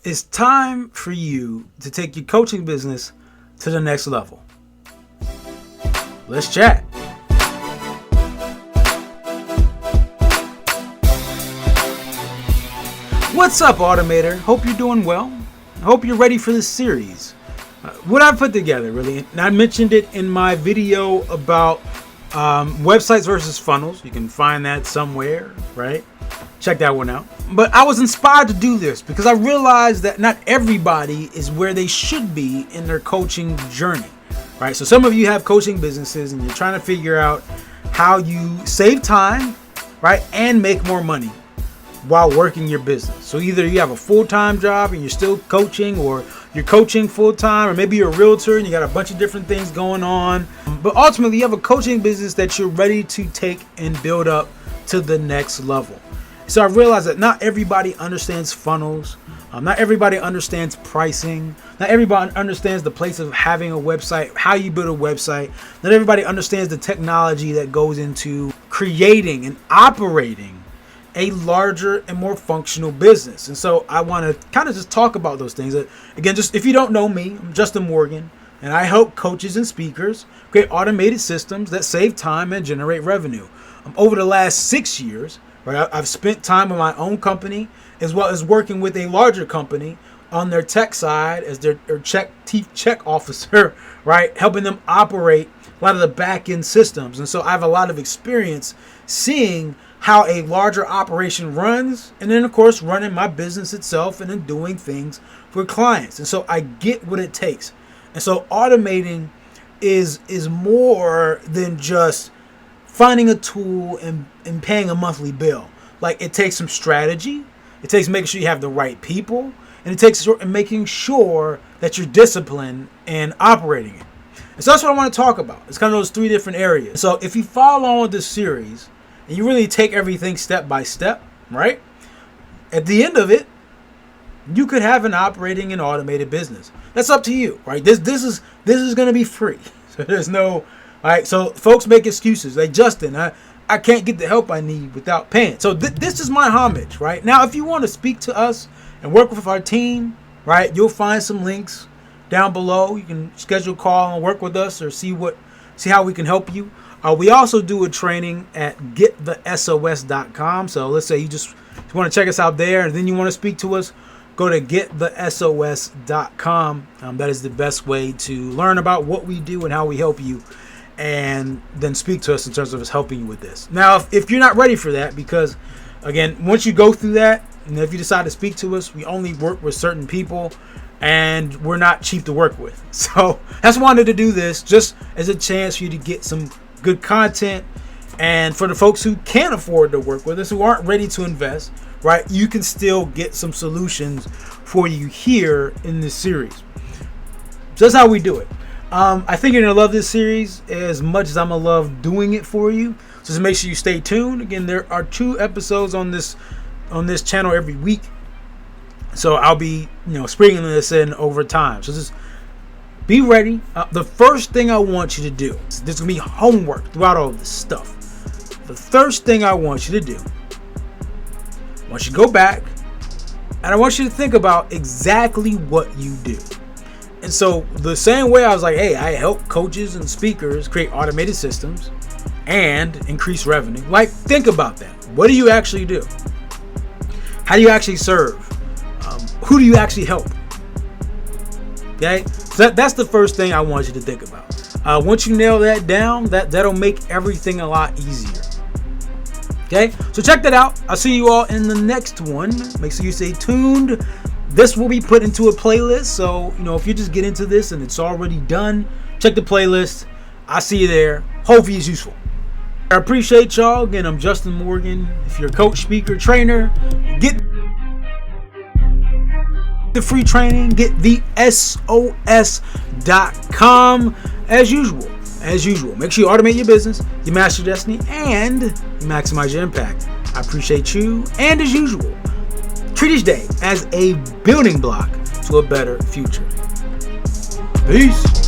It's time for you to take your coaching business to the next level. Let's chat. What's up, Automator? Hope you're doing well. I hope you're ready for this series. What I put together, really, and I mentioned it in my video about websites versus funnels. You can find that somewhere, right? Check that one out. But I was inspired to do this because I realized that not everybody is where they should be in their coaching journey, right? So some of you have coaching businesses and you're trying to figure out how you save time, right, and make more money while working your business. So either you have a full-time job and you're still coaching, or you're coaching full-time, or maybe you're a realtor and you got a bunch of different things going on. But ultimately, you have a coaching business that you're ready to take and build up to the next level. So I realized that not everybody understands funnels. Not everybody understands pricing. Not everybody understands the place of having a website, how you build a website. Not everybody understands the technology that goes into creating and operating a larger and more functional business. And so I want to kind of just talk about those things. Again, just if you don't know me, I'm Justin Morgan, and I help coaches and speakers create automated systems that save time and generate revenue. Over the last 6 years, right, I've spent time with my own company as well as working with a larger company on their tech side as their chief check officer, right, helping them operate a lot of the back end systems. And so I have a lot of experience seeing how a larger operation runs, and then of course running my business itself and then doing things for clients. And so I get what it takes. And so automating is more than just finding a tool and paying a monthly bill. Like, it takes some strategy, it takes making sure you have the right people, and it takes making sure that you're disciplined and operating it. And so that's what I want to talk about. It's kind of those three different areas. So if you follow on with this series and you really take everything step by step, right? At the end of it, you could have an operating and automated business. That's up to you, right? This is going to be free. So there's no, all right. So folks make excuses like, Justin, I can't get the help I need without paying. So this is my homage, right? Now, if you want to speak to us and work with our team, right, you'll find some links down below. You can schedule a call and work with us or see how we can help you. We also do a training at getthesos.com. So let's say you want to check us out there and then you want to speak to us, go to getthesos.com. That is the best way to learn about what we do and how we help you, and then speak to us in terms of us helping you with this. Now, if you're not ready for that, because again, once you go through that, and if you decide to speak to us, we only work with certain people and we're not cheap to work with. So I just wanted to do this just as a chance for you to get some good content, and for the folks who can't afford to work with us, who aren't ready to invest, right, you can still get some solutions for you here in this series. So that's how we do it. I think you're gonna love this series as much as I'm gonna love doing it for you. So just make sure you stay tuned. Again, there are 2 episodes on this channel every week, so I'll be sprinkling this in over time. So just be ready. The first thing I want you to do, there's going to be homework throughout all this stuff. The first thing I want you to do, I want you to go back and I want you to think about exactly what you do. And so the same way I was like, hey, I help coaches and speakers create automated systems and increase revenue. Like, think about that. What do you actually do? How do you actually serve? Who do you actually help? Okay, so that's the first thing I want you to think about. Once you nail that down, that'll make everything a lot easier. Okay, so check that out. I'll see you all in the next one. Make sure you stay tuned. This will be put into a playlist, so if you just get into this and it's already done, check the playlist. I'll see you there. Hopefully it's useful. I appreciate y'all. Again, I'm Justin Morgan. If you're a coach, speaker, trainer, get the free training, get the SOS.com. As usual, make sure you automate your business, you master your destiny, and you maximize your impact. I appreciate you, and as usual, treat each day as a building block to a better future. Peace.